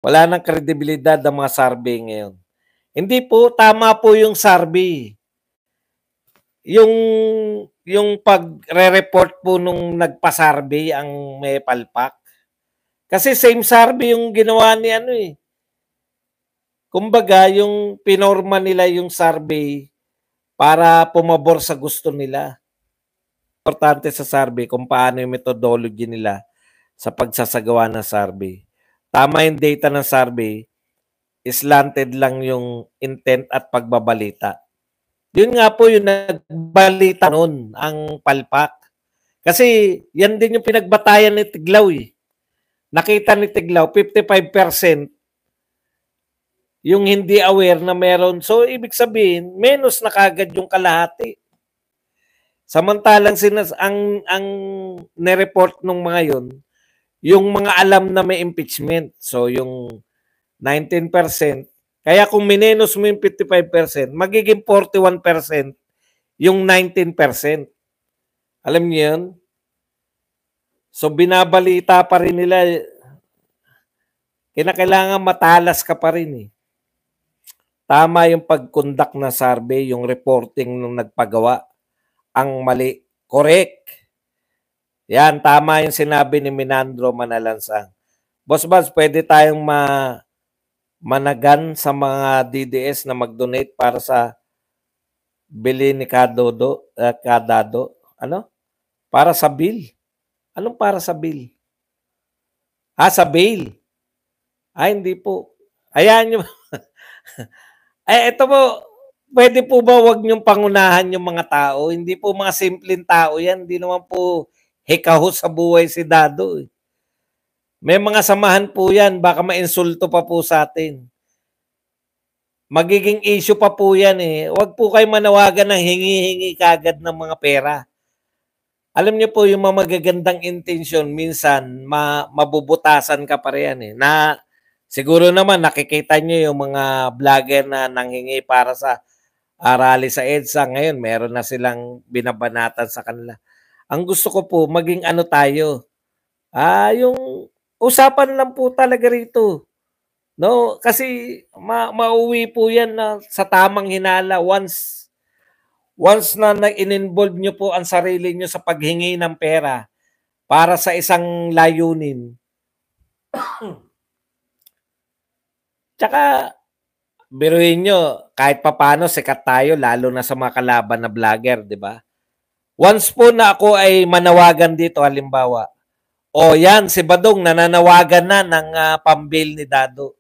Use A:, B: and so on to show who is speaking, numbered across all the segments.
A: Wala ng kredibilidad ang mga survey ngayon. Hindi po, tama po yung survey. Yung pagre-report po nung nagpa-survey ang may palpak. Kasi same survey yung ginawa ni ano eh. Kumbaga, yung pinorma nila yung survey para pumabor sa gusto nila. Importante sa survey kung paano yung methodology nila sa pagsasagawa ng survey. Tama yung data ng survey, slanted lang yung intent at pagbabalita. Yun nga po yung nagbalita noon, ang palpak. Kasi yan din yung pinagbatayan ni Tiglaw eh. Nakita ni Tiglaw, 55% yung hindi aware na meron. So, ibig sabihin, menos na kagad yung kalahati. Samantalang ang nireport nung mga yun, yung mga alam na may impeachment. So, yung 19%, kaya kung minenos mo yung 55%, magiging 41% yung 19%. Alam niyo yun? So, binabalita pa rin nila, kinakailangan matalas ka pa rin eh. Tama yung pag-conduct na survey, yung reporting nung nagpagawa. Ang mali. Correct. Yan, tama yung sinabi ni Minandro Manalansang. Boss Baz, pwede tayong managan sa mga DDS na mag-donate para sa bili ni Kadado. Ano? Para sa bill. Anong para sa bill? Sa bail. Hindi po. Ayan nyo. Ito po, pwede po ba wag niyong pangunahan yung mga tao? Hindi po mga simpleng tao yan. Hindi naman po hikaho sa buhay si Dado. May mga samahan po yan. Baka mainsulto pa po sa atin. Magiging issue pa po yan eh. Wag po kayo manawagan ng hingi-hingi kagad ng mga pera. Alam niyo po yung mga magagandang intention, minsan mabubutasan ka pa rin eh. Na siguro naman nakikita niyo yung mga vlogger na nanghingi para sa rally sa EDSA. Ngayon, meron na silang binabanatan sa kanila. Ang gusto ko po, maging ano tayo. Yung usapan lang po talaga rito. No, kasi mauwi po yan na sa tamang hinala once na in-involve nyo po ang sarili nyo sa paghingi ng pera para sa isang layunin. Tsaka, biruin nyo, kahit papano sikat tayo, lalo na sa mga kalaban na vlogger, di ba? Once po na ako ay manawagan dito, halimbawa, yan, si Badong nananawagan na ng pambil ni Dado.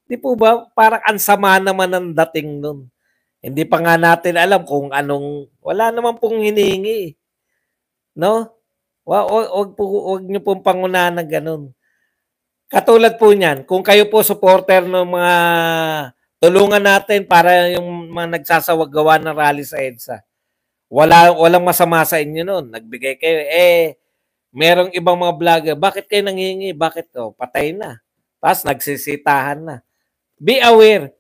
A: Di po ba? Parang ansama naman ang dating nun. Hindi pa nga natin alam kung anong, wala naman pong hinihingi. No? Wag niyo pong pangunahan ng ganun. Katulad po niyan, kung kayo po supporter ng mga tulungan natin para yung mga nagsasawagawa ng rally sa EDSA. Walang masama sa inyo noon. Nagbigay kayo. Merong ibang mga vlogger. Bakit kayo nanghihingi? Bakit? Patay na. Tapos nagsisitahan na. Be aware.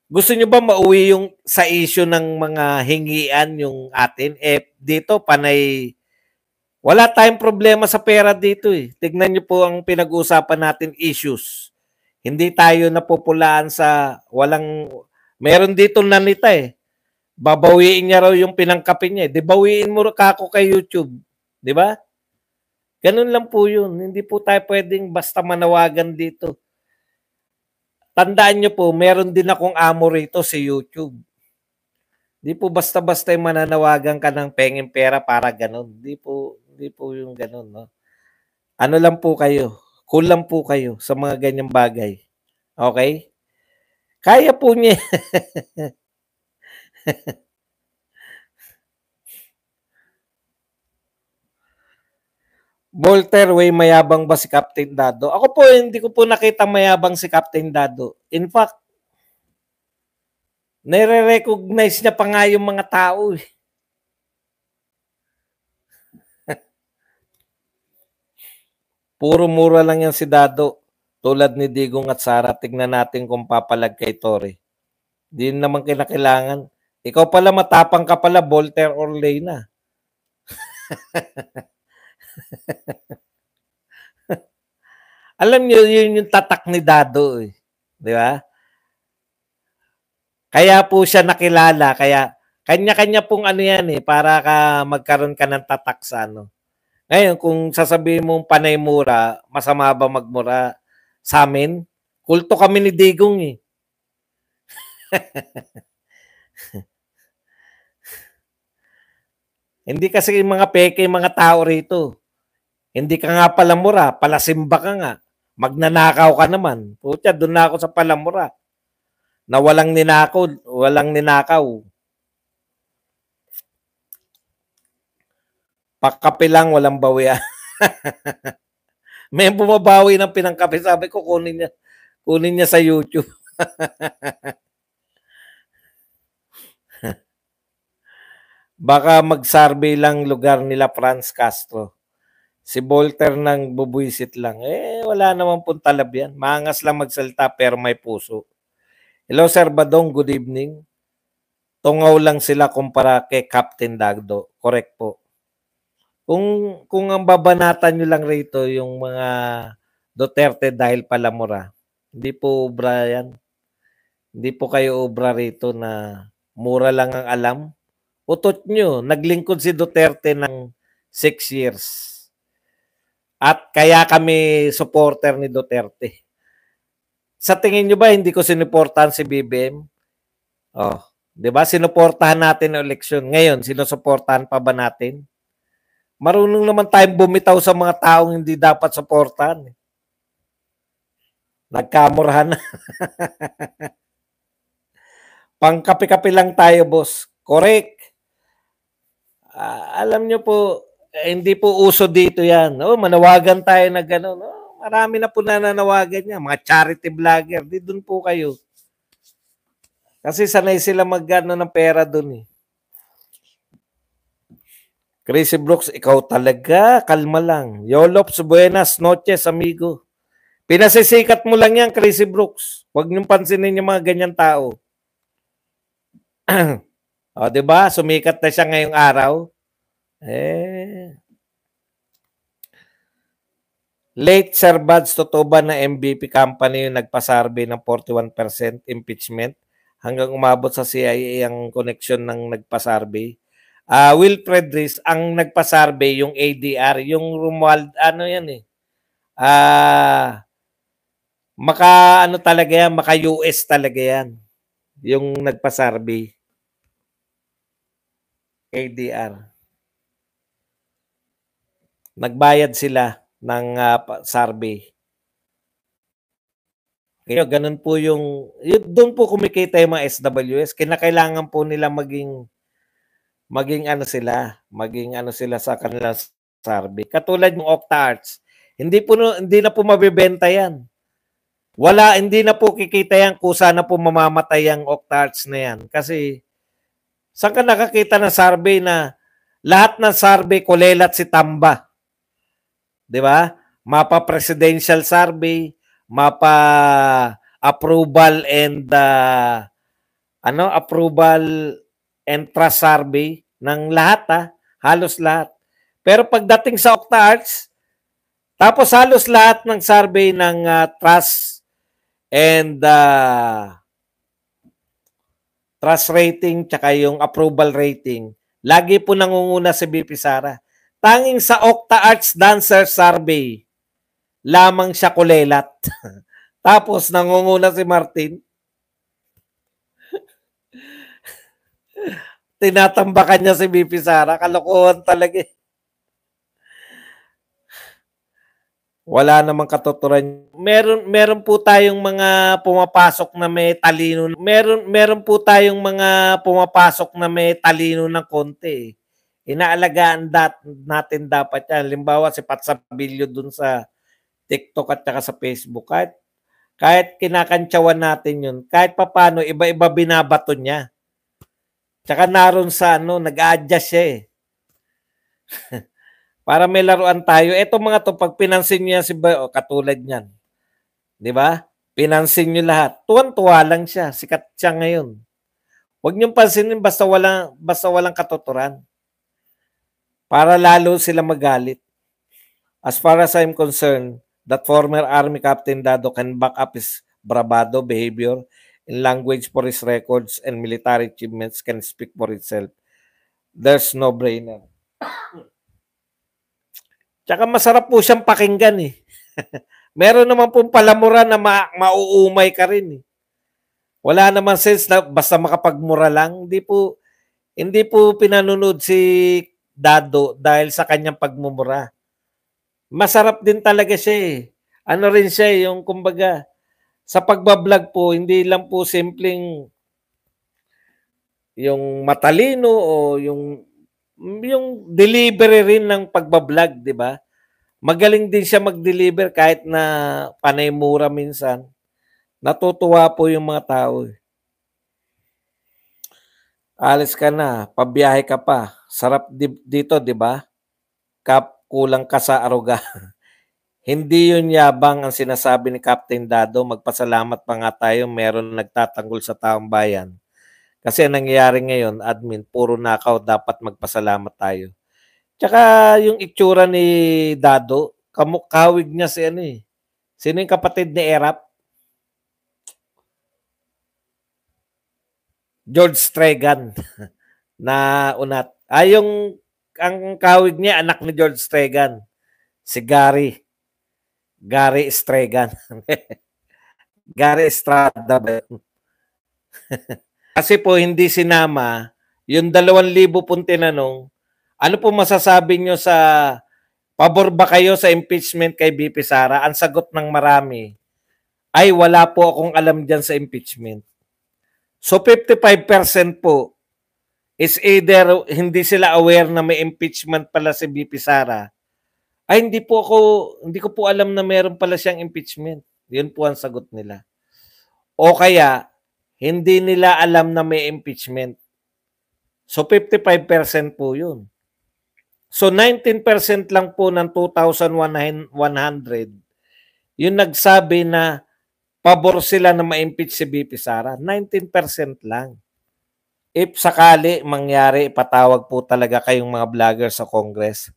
A: Gusto nyo ba mauwi yung sa issue ng mga hingian yung atin? Dito, panay, wala tayong problema sa pera dito eh. Tignan nyo po ang pinag-uusapan natin issues. Hindi tayo napupulaan sa meron dito nanita eh. Babawiin niya raw yung pinangkapin niya. Di bawiin mo kako kay YouTube. Di ba? Ganun lang po yun. Hindi po tayo pwedeng basta manawagan dito. Tandaan nyo po, meron din akong amo rito sa YouTube. Di po basta-basta yung mananawagan ka ng pengin pera para ganun. Di po yung ganun. No? Ano lang po kayo. Cool lang po kayo sa mga ganyang bagay. Okay? Kaya po niya. Voltaire, way mayabang ba si Captain Dado? Ako po, hindi ko po nakita mayabang si Captain Dado. In fact, nire-recognize niya pa nga yung mga tao. Puro mura lang yan si Dado. Tulad ni Digong at Sara, tignan natin kung papalag kay Tore. Di naman kinakailangan. Ikaw pala matapang ka pala, Voltaire or Leyna. Alam niyo, yun yung tatak ni Dado, eh. Di ba? Kaya po siya nakilala, kaya kanya-kanya pong ano yan eh, para magkaroon ka ng tatak sa ano. Ngayon, kung sasabihin mong panay mura, masama ba magmura sa amin? Kulto kami ni Digong eh. Hindi kasi mga peke mga tao rito. Hindi ka nga palamura, palasimba ka nga. Magnanakaw ka naman. Putya, doon na ako sa palamura. Na walang ninakaw. Pagkape lang, walang bawian. May bumabawi ng pinangkape. Sabi ko, kunin niya sa YouTube. Baka mag-survey lang lugar nila Franz Castro. Si Voltaire nang bubuisit lang. Wala naman pong talab yan. Maangas lang magsalita pero may puso. Hello, Sir Badong. Good evening. Tungaw lang sila kumpara kay Captain Dagdo. Correct po. Kung ang babanatan nyo lang rito yung mga Duterte dahil palamura, hindi po obra yan. Hindi po kayo obra rito na mura lang ang alam. Utot nyo, naglingkod si Duterte ng 6 years. At kaya kami supporter ni Duterte. Sa tingin nyo ba hindi ko sinuportahan si BBM? Oh, 'di ba? Sinuportahan natin ang eleksyon. Ngayon, sinusuportahan pa ba natin? Marunong naman tayong bumitaw sa mga taong hindi dapat suportahan. Nagkamurahan na. Pangkape-kape lang tayo, boss. Correct. Alam nyo po, hindi po uso dito yan. Manawagan tayo na gano'n. Marami na po nananawagan niya. Mga charity vlogger. Di doon po kayo. Kasi sanay sila mag-ano ng pera doon eh. Crazy Brooks, ikaw talaga. Kalma lang. Yolops, buenas noches, amigo. Pinasisikat mo lang yan, Crazy Brooks. Huwag niyong pansinin yung mga ganyan tao. O, diba? Sumikat na siya ngayong araw. Late Sir Buds, totoo ba na MVP company yung nagpa-survey ng 41% impeachment hanggang umabot sa CIA ang koneksyon ng nagpa-survey? Wilfred Rees, ang nagpa-survey yung ADR, yung Romuald, ano yan eh. Maka US talaga yan. Yung nagpa-survey. ADR. Nagbayad sila ng survey. Kaya ganun po doon po kumikita yung mga SWS. Kinakailangan po nila maging ano sila sa kanilang survey. Katulad ng OctaArts, hindi na po mabebenta yan. Hindi na po kikita yan kung sana po mamamatay ang OctaArts na yan. Kasi saan ka nakakita ng survey na lahat ng survey kulelat si Tamba? 'Di ba? Mapa presidential survey, mapa approval and trust survey ng lahat halos lahat. Pero pagdating sa OctaArts, tapos halos lahat ng survey ng trust and trust rating tsaka yung approval rating, lagi po nangunguna si BP Sara. Tanging sa OctaArts Dancer Survey, lamang siya kulelat. Tapos nangunguna si Martin. Tinatambakan niya si BP Sara. Kalokohan talaga eh. Wala namang katuturan. Meron po tayong mga pumapasok na may talino. Meron po tayong mga pumapasok na may talino ng konti. Inaalagaan natin dapat yan. Halimbawa si Pat Sabilio dun sa TikTok at saka sa Facebook. Kahit kinakantsawan natin yun, kahit papano, iba-iba binabato niya. Tsaka naroon sa nag-a-adjust siya eh. Para may laruan tayo. Eto mga to, pag pinansin niya katulad niyan. Di ba? Pinansin niyo lahat. Tuwan-tuwa lang siya. Sikat siya ngayon. Huwag niyong pansinin basta walang katuturan. Para lalo sila magalit. As far as I'm concerned, that former Army Captain Dado can back up his bravado behavior in language for his records and military achievements can speak for itself. There's no brainer. Tsaka masarap po siyang pakinggan eh. Meron naman pong palamura na mauumay ka rin eh. Wala naman sense na basta makapagmura lang. Hindi po pinanonood si Dado dahil sa kanyang pagmumura. Masarap din talaga siya eh. Ano rin siya eh, yung kumbaga, sa pagbablog po, hindi lang po simpleng yung matalino o yung delivery rin ng pagbablog, di ba? Magaling din siya mag-deliver kahit na panay mura minsan. Natutuwa po yung mga tao. Alis ka na, pabiyahe ka pa. Sarap dito, di ba? Kulang ka sa aruga. Hindi yun yabang ang sinasabi ni Captain Dado. Magpasalamat pa nga tayo, meron nagtatanggol sa taong bayan. Kasi ang nangyayari ngayon, admin, puro nakaw, dapat magpasalamat tayo. Tsaka yung itsura ni Dado, kamukawig niya si ano eh. Sino yung kapatid ni Erap? George Stregan na unat. Ang kawig niya, anak ni George Stregan. Si Gary Stregan. Gary Estrada ba? Kasi po hindi sinama yung 2,000 pong tinanong, ano po masasabi nyo sa pabor ba kayo sa impeachment kay BP Sara? Ang sagot ng marami ay wala po akong alam dyan sa impeachment. So 55% po is either hindi sila aware na may impeachment pala si BP Sara. Ay hindi ko po alam na meron pala siyang impeachment. Yun po ang sagot nila. O kaya hindi nila alam na may impeachment. So 55% po yun. So 19% lang po ng 2,100 yung nagsabi na pabor sila na ma-impeach si BP Sara. 19% lang. If sakali mangyari, ipatawag po talaga kayong mga vlogger sa Congress.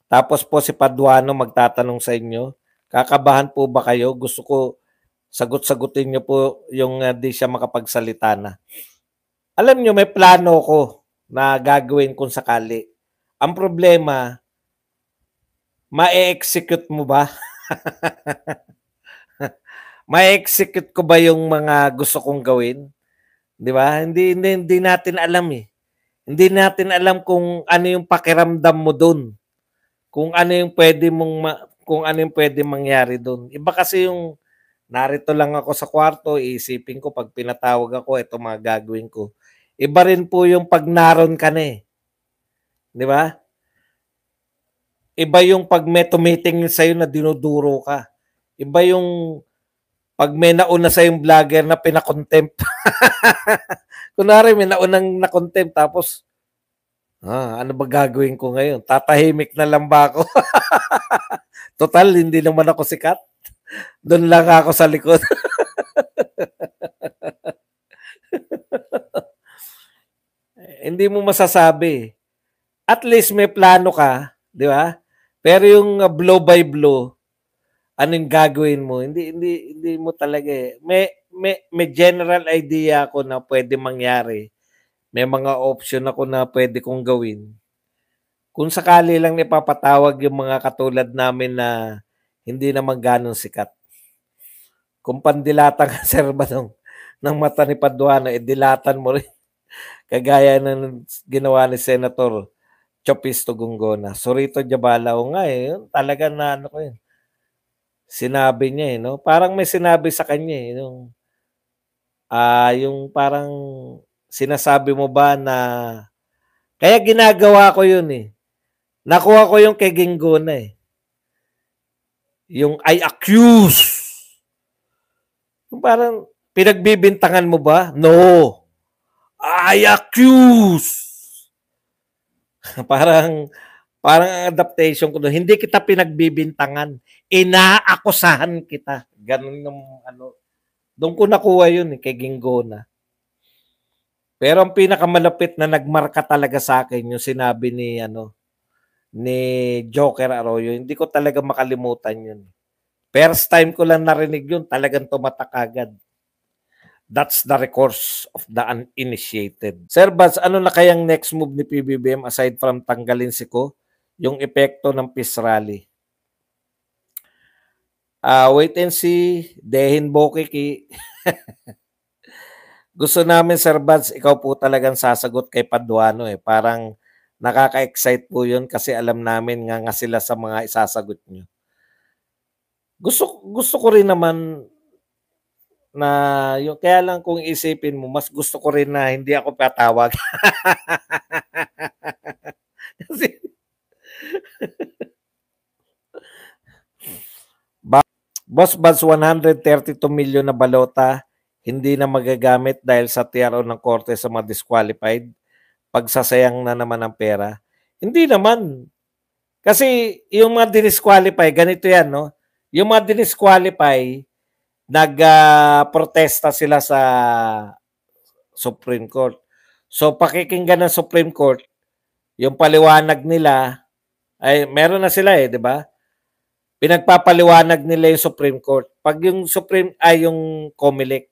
A: Tapos po si Paduano magtatanong sa inyo, kakabahan po ba kayo? Gusto ko sagot-sagutin niyo po yung di siya makapagsalita na. Alam niyo, may plano ko na gagawin kung sakali. Ang problema, ma-execute mo ba? Ma-execute ko ba yung mga gusto kong gawin? Di ba? Hindi natin alam eh. Hindi natin alam kung ano yung pakiramdam mo doon. Kung ano yung pwede mangyari doon. Iba kasi yung narito lang ako sa kwarto, iisipin ko pag pinatawag ako, ito mga gagawin ko. Iba rin po yung pag naroon ka na eh. Di ba? Iba yung pag may tumitingin sa'yo na dinuduro ka. Iba yung pag may nauna sa'yong vlogger na pinakontempt. Kunwari may naunang nakontempt tapos ano ba gagawin ko ngayon? Tatahimik na lang ba ako? Total, hindi naman ako sikat. Doon lang ako sa likod. Hindi mo masasabi. At least may plano ka, di ba? Pero yung blow by blow, anong gagawin mo? Hindi mo talaga eh. May general idea ako na pwede mangyari. May mga option ako na pwede kong gawin. Kung sakali lang ipapatawag yung mga katulad namin na hindi naman ganun sikat. Kung pandilatan ka, sir, ba ng mata ni Paduano, dilatan mo rin. Kagaya ng ginawa ni Senator Chopisto Gungona. Sorito Jabalao nga eh. Talaga na ano ko yun. Sinabi niya eh. No? Parang may sinabi sa kanya eh. Yung parang sinasabi mo ba na kaya ginagawa ko yun eh. Nakuha ko yung kay Gingona eh. Yung I accuse. Yung parang pinagbibintangan mo ba? No. I accuse. parang adaptation ko doon. Hindi kita pinagbibintangan. Inaakusahan kita. Ganun yung ano. Doon ko nakuha yun eh, kay Gingona. Pero ang pinakamalapit na nagmarka talaga sa akin yung sinabi ni Joker Arroyo. Hindi ko talaga makalimutan yun. First time ko lang narinig yun, talagang tumatak agad. That's the recourse of the uninitiated. Sir Bats, ano na kayang next move ni PBBM aside from tanggalin si Ko? Yung epekto ng peace rally. Wait and see. Dehin Bokiki. Gusto namin, Sir Bats, ikaw po talagang sasagot kay Paduano eh. Parang nakaka-excite po yun kasi alam namin nga sila sa mga isasagot nyo. Gusto ko rin naman na yung kaya lang kung isipin mo, mas gusto ko rin na hindi ako patawag. Kasi Boss Buds, 132 million na balota hindi na magagamit dahil sa TRO ng korte sa mga disqualified. Pagsasayang na naman ang pera. Hindi naman. Kasi yung mga dinisqualify, ganito yan, no? Yung mga dinisqualify, nag-protesta sila sa Supreme Court. So, pakikinggan ng Supreme Court, yung paliwanag nila, ay meron na sila eh, di ba? Pinagpapaliwanag nila yung Supreme Court. Pag yung Supreme, ay yung COMELEC.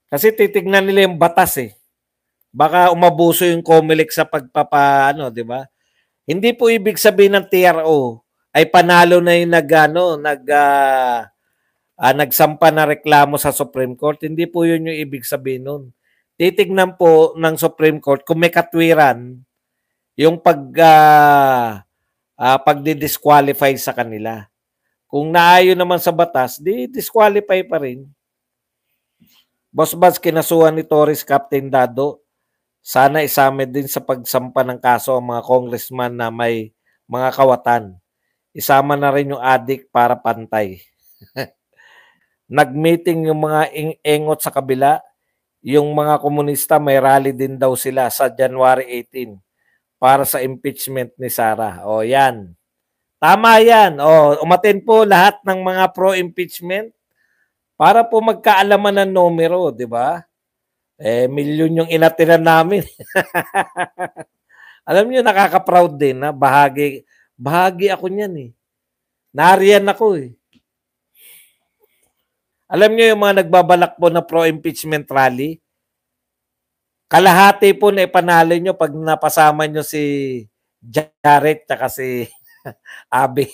A: Kasi titignan nila yung batas eh. Baka umabuso yung COMELEC sa pagpapaano, di ba? Hindi po ibig sabihin ng TRO ay panalo na yung nagsampa na reklamo sa Supreme Court. Hindi po yun yung ibig sabihin nun. Titignan po ng Supreme Court kung may katwiran yung pagdi-disqualify sa kanila. Kung naayon naman sa batas, di disqualify pa rin. Boss Bas, kinasuhan ni Torres Captain Dado. Sana isama din sa pagsampa ng kaso ang mga congressman na may mga kawatan. Isama na rin yung adik para pantay. Nag-meeting yung mga engot sa kabila. Yung mga komunista may rally din daw sila sa January 18 para sa impeachment ni Sara. O yan. Tama yan. O, umatin po lahat ng mga pro-impeachment para po magkaalaman ng numero, di ba? Milyon yung inatiran namin. Alam niyo, nakaka-proud din na bahagi ako niyan eh. Nariyan ako eh. Alam niyo yung mga nagbabalak po na pro-impeachment rally, kalahati po na ipanalo nyo pag napasama nyo si Jared at si Abi.